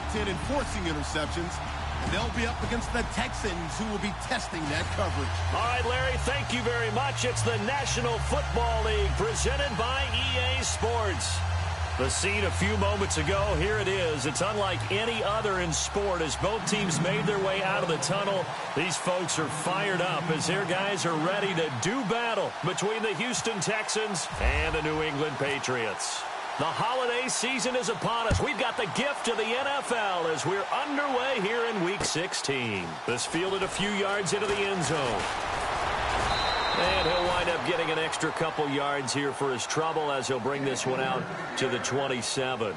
locked in and forcing interceptions. And they'll be up against the Texans, who will be testing that coverage. All right, Larry, thank you very much. It's the National Football League presented by EA Sports. The scene a few moments ago, here it is. It's unlike any other in sport as both teams made their way out of the tunnel. These folks are fired up as their guys are ready to do battle between the Houston Texans and the New England Patriots. The holiday season is upon us. We've got the gift of the NFL as we're underway here in Week 16. This fielded a few yards into the end zone. And he'll wind up getting an extra couple yards here for his trouble as he'll bring this one out to the 27.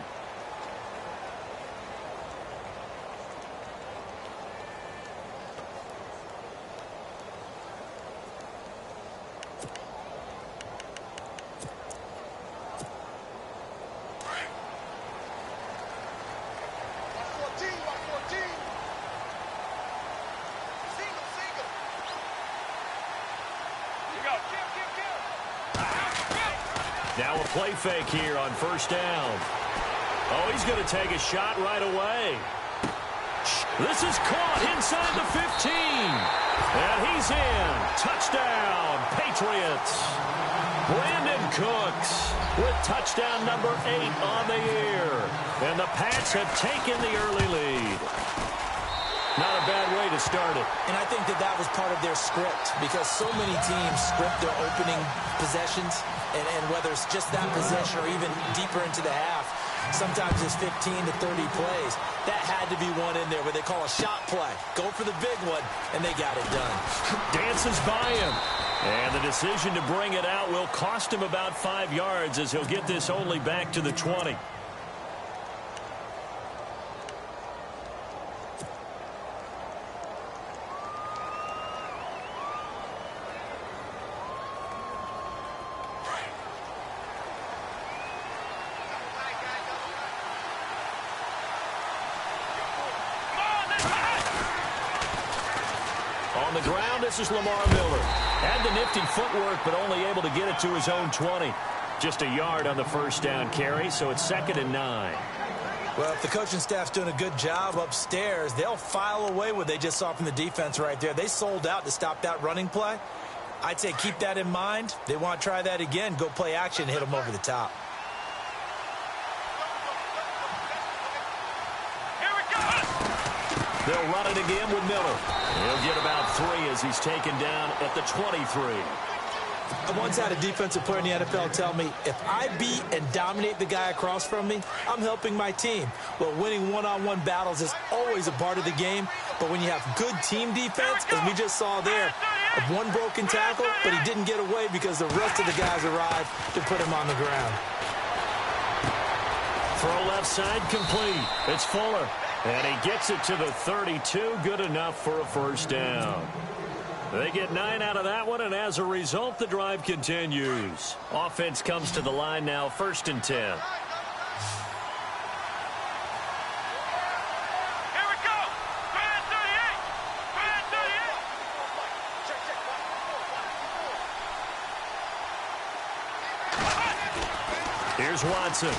Now a play fake here on first down. Oh, he's going to take a shot right away. This is caught inside the 15. And he's in. Touchdown, Patriots. Brandon Cooks with touchdown number 8 on the year. And the Pats have taken the early lead. Not a bad way to start it. And I think that was part of their script because so many teams script their opening possessions. And whether it's just that possession or even deeper into the half, sometimes it's 15 to 30 plays. That had to be one in there where they call a shot play. Go for the big one, and they got it done. Dances by him. And the decision to bring it out will cost him about 5 yards as he'll get this only back to the 20. On the ground, this is Lamar Miller. Had the nifty footwork, but only able to get it to his own 20. Just a yard on the first down carry, so it's 2nd and 9. Well, if the coaching staff's doing a good job upstairs, they'll file away what they just saw from the defense right there. They sold out to stop that running play. I'd say keep that in mind. They want to try that again. Go play action and hit them over the top. They'll run it again with Miller. He'll get about 3 as he's taken down at the 23. I once had a defensive player in the NFL tell me, if I beat and dominate the guy across from me, I'm helping my team. Well, winning one-on-one battles is always a part of the game, but when you have good team defense, as we just saw there, one broken tackle, but he didn't get away because the rest of the guys arrived to put him on the ground. Throw left side complete. It's Fuller. And he gets it to the 32. Good enough for a first down. They get 9 out of that one, and as a result, the drive continues. Offense comes to the line now, 1st and 10. Here we go. 38. Here's Watson.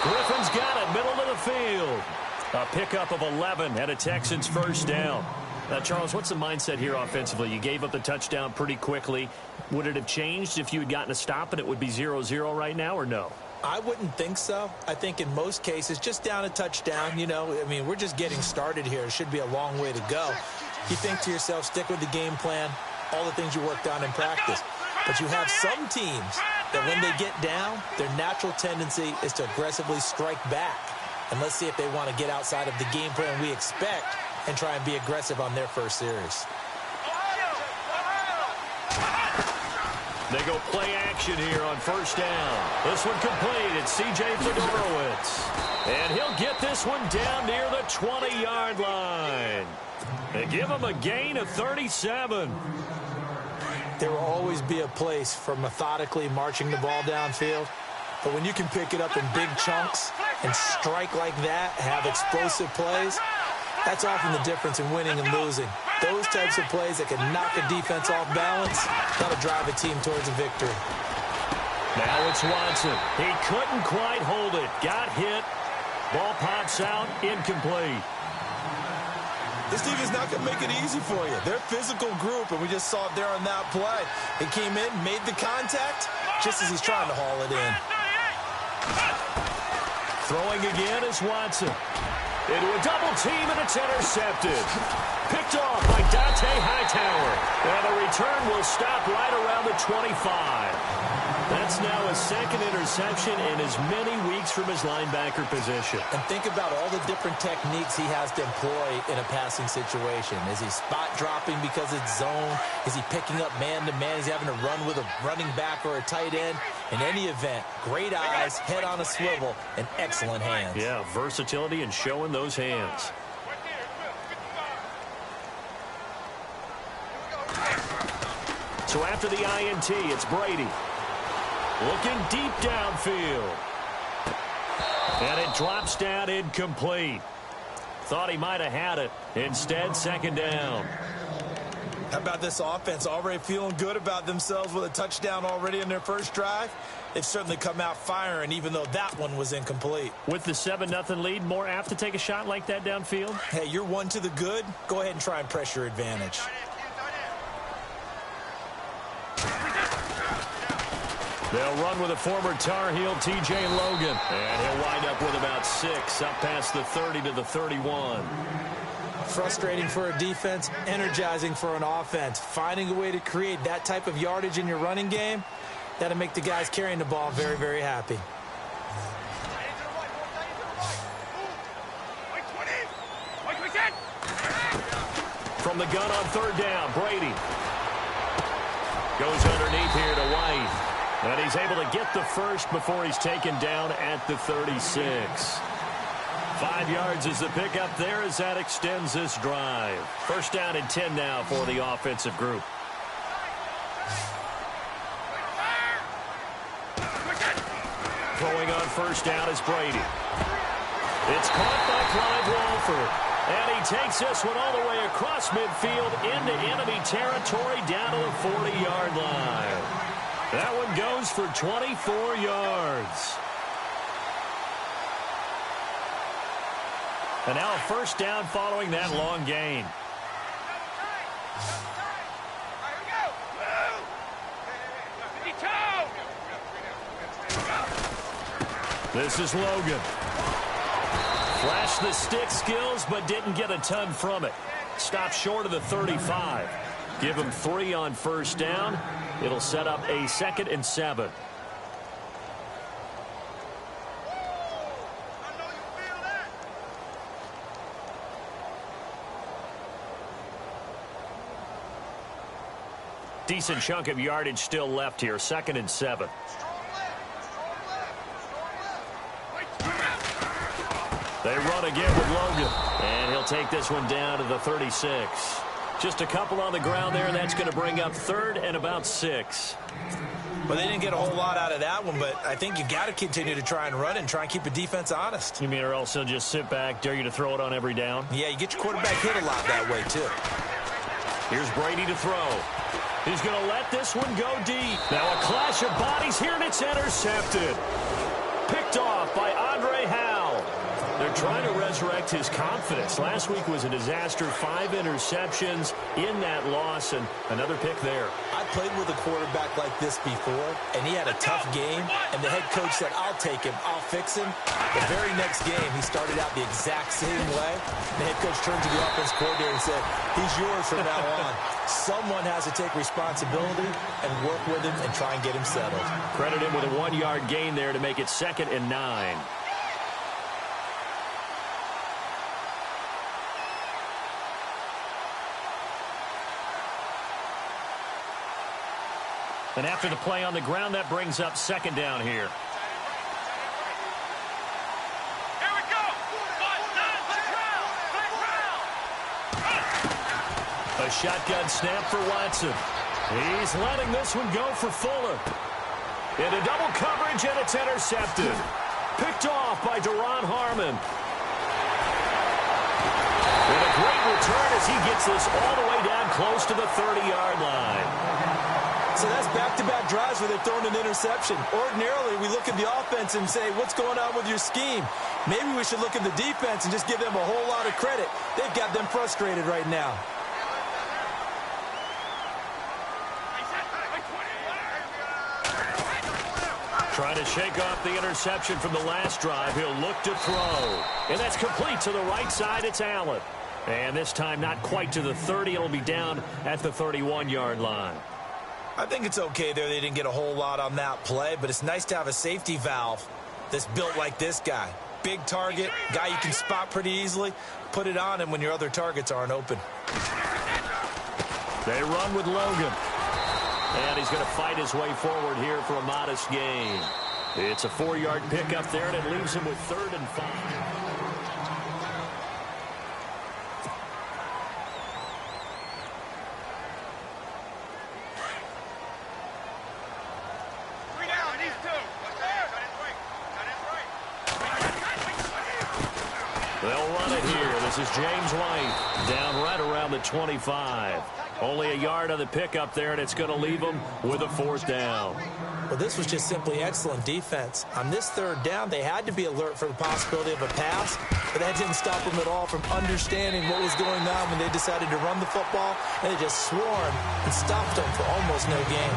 Griffin's got it, middle of the field. A pickup of 11 and a Texans first down. Now, Charles, what's the mindset here offensively? You gave up the touchdown pretty quickly. Would it have changed if you had gotten a stop and it would be 0-0 right now, or no? I wouldn't think so. I think in most cases, just down a touchdown, we're just getting started here. It should be a long way to go. You think to yourself, stick with the game plan, all the things you worked on in practice. But you have some teams that when they get down, their natural tendency is to aggressively strike back. And let's see if they want to get outside of the game plan we expect and try and be aggressive on their first series. They go play action here on first down. This one complete. It's C.J. Fedorowicz. And he'll get this one down near the 20-yard line. They give him a gain of 37. There will always be a place for methodically marching the ball downfield. But when you can pick it up in big chunks and strike like that, have explosive plays, that's often the difference in winning and losing. Those types of plays that can knock a defense off balance, that'll drive a team towards a victory. Now it's Watson. He couldn't quite hold it. Got hit. Ball pops out, incomplete. This defense is not going to make it easy for you. They're a physical group, and we just saw it there on that play. He came in, made the contact, just as he's trying to haul it in. Throwing again is Watson. Into a double team, and it's intercepted. Picked off by Dante Hightower. And the return will stop right around the 25. That's now a second interception in as many weeks from his linebacker position. And think about all the different techniques he has to employ in a passing situation. Is he spot dropping because it's zone? Is he picking up man-to-man? Is he having to run with a running back or a tight end? In any event, great eyes, head on a swivel, and excellent hands. Yeah, versatility and showing those hands. So after the INT, it's Brady. Looking deep downfield. And it drops down incomplete. Thought he might have had it. Instead, second down. How about this offense already feeling good about themselves with a touchdown already in their first drive? They've certainly come out firing, even though that one was incomplete. With the 7-0 lead, more apt to take a shot like that downfield? Hey, you're one to the good. Go ahead and try and press your advantage. They'll run with a former Tar Heel, T.J. Logan. And he'll wind up with about 6, up past the 30 to the 31. Frustrating for a defense, energizing for an offense. Finding a way to create that type of yardage in your running game, that'll make the guys carrying the ball very, very happy. From the gun on third down, Brady. Goes underneath here to White. And he's able to get the first before he's taken down at the 36. 5 yards is the pickup there as that extends this drive. First down and 10 now for the offensive group. Throwing on first down is Brady. It's caught by Clive Walford. And he takes this one all the way across midfield into enemy territory down to the 40-yard line. That one goes for 24 yards. And now a first down following that long gain. This is Logan. Flashed the stick skills, but didn't get a ton from it. Stopped short of the 35. Give him 3 on first down. It'll set up a 2nd and 7. Decent chunk of yardage still left here. 2nd and 7. They run again with Logan. And he'll take this one down to the 36. Just a couple on the ground there. That's going to bring up 3rd and about 6. Well, they didn't get a whole lot out of that one, but I think you got to continue to try and run and try and keep the defense honest. You mean or else they'll just sit back, dare you to throw it on every down? Yeah, you get your quarterback hit a lot that way, too. Here's Brady to throw. He's going to let this one go deep. Now a clash of bodies here, and it's intercepted. Picked off by Andre Howell. They're trying to resurrect his confidence. Last week was a disaster. 5 interceptions in that loss, and another pick there. I played with a quarterback like this before, and he had a tough game, and the head coach said, I'll take him, I'll fix him. The very next game, he started out the exact same way. The head coach turned to the offense coordinator and said, he's yours from now on. Someone has to take responsibility and work with him and try and get him settled. Credit him with a 1-yard gain there to make it 2nd and 9. And after the play on the ground, that brings up 2nd down here. Here we go. A shotgun snap for Watson. He's letting this one go for Fuller. Into double coverage, and it's intercepted. Picked off by Deron Harmon. And a great return as he gets this all the way down close to the 30-yard line. So that's back-to-back drives where they're throwing an interception. Ordinarily, we look at the offense and say, what's going on with your scheme? Maybe we should look at the defense and just give them a whole lot of credit. They've got them frustrated right now. Trying to shake off the interception from the last drive. He'll look to throw. And that's complete to the right side. It's Allen. And this time not quite to the 30. It'll be down at the 31-yard line. I think it's okay there. They didn't get a whole lot on that play, but it's nice to have a safety valve that's built like this guy. Big target, guy you can spot pretty easily. Put it on him when your other targets aren't open. They run with Logan. And he's going to fight his way forward here for a modest gain. It's a 4-yard pickup there, and it leaves him with 3rd and 5. They'll run it here. This is James White down right around the 25. Only a yard on the pickup there, and it's going to leave them with a 4th down. Well, this was just simply excellent defense. On this 3rd down, they had to be alert for the possibility of a pass, but that didn't stop them at all from understanding what was going on when they decided to run the football, and they just swarmed and stopped them for almost no gain.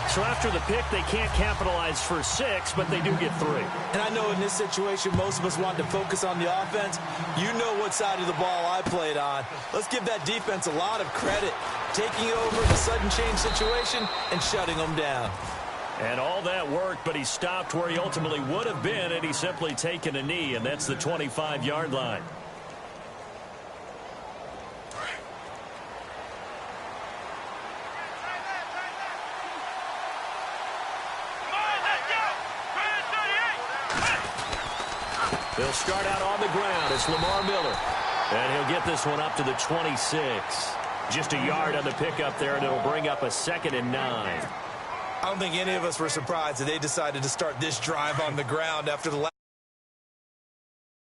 So after the pick, they can't capitalize for 6, but they do get 3. And I know in this situation, most of us want to focus on the offense. You know what side of the ball I played on. Let's give that defense a lot of credit. Taking over the sudden change situation and shutting them down. And all that worked, but he stopped where he ultimately would have been, and he's simply taken a knee, and that's the 25-yard line. They'll start out on the ground. It's Lamar Miller. And he'll get this one up to the 26. Just a yard on the pickup there, and it'll bring up a 2nd and 9. I don't think any of us were surprised that they decided to start this drive on the ground after the last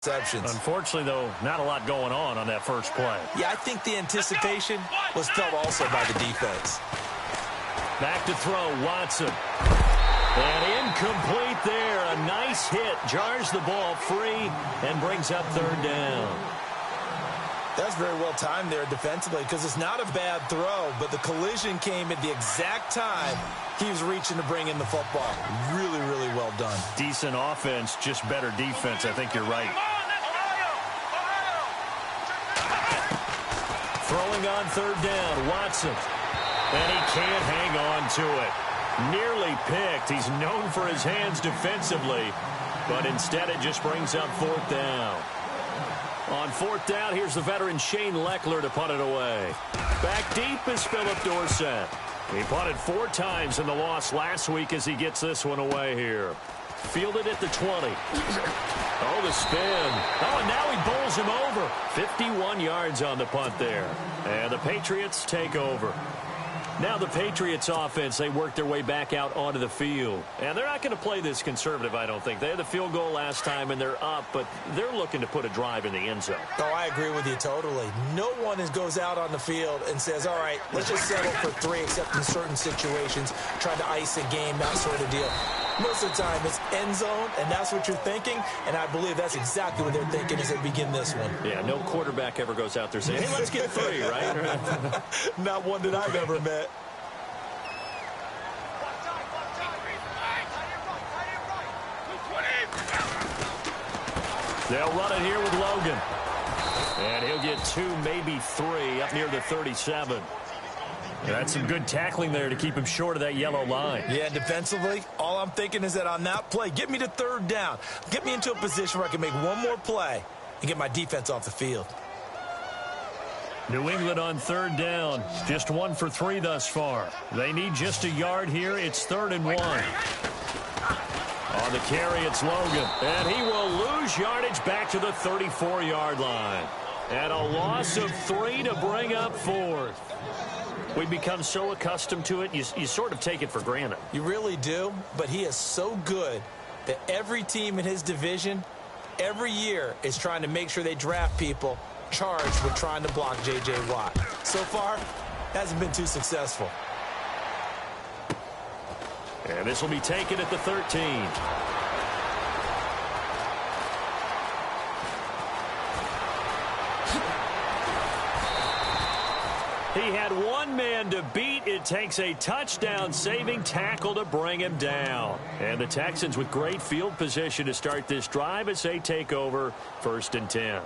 receptions. Unfortunately, though, not a lot going on that first play. Yeah, I think the anticipation was felt also by the defense. Back to throw, Watson. And incomplete there. A nice hit. Jars the ball free and brings up 3rd down. That's very well timed there defensively because it's not a bad throw, but the collision came at the exact time he was reaching to bring in the football. Really, really well done. Decent offense, just better defense. I think you're right. Throwing on 3rd down, Watson. And he can't hang on to it. Nearly picked. He's known for his hands defensively, but instead it just brings up 4th down. On 4th down, here's the veteran Shane Leckler to punt it away. Back deep is Philip Dorsett. He punted 4 times in the loss last week as he gets this one away here. Fielded at the 20. Oh, the spin. Oh, and now he bowls him over. 51 yards on the punt there. And the Patriots take over. Now the Patriots offense, they work their way back out onto the field. And they're not going to play this conservative, I don't think. They had the field goal last time, and they're up, but they're looking to put a drive in the end zone. Oh, I agree with you totally. No one goes out on the field and says, all right, let's just settle for 3, except in certain situations, trying to ice a game, that sort of deal. Most of the time, it's end zone, and that's what you're thinking, and I believe that's exactly what they're thinking as they begin this one. Yeah, no quarterback ever goes out there saying, hey, let's get 3, right? Not one that I've ever met. They'll run it here with Logan. And he'll get 2, maybe 3, up near the 37. That's some good tackling there to keep him short of that yellow line. Yeah, defensively, all I'm thinking is that on that play, get me to 3rd down. Get me into a position where I can make one more play and get my defense off the field. New England on 3rd down. Just 1 for 3 thus far. They need just a yard here. It's 3rd and 1. On the carry, it's Logan. And he will lose yardage back to the 34-yard line. And a loss of 3 to bring up 4th. We become so accustomed to it, you sort of take it for granted. You really do, but he is so good that every team in his division, every year, is trying to make sure they draft people charged with trying to block J.J. Watt. So far, hasn't been too successful. And this will be taken at the 13. He had one man to beat. It takes a touchdown-saving tackle to bring him down. And the Texans with great field position to start this drive as they take over 1st and 10.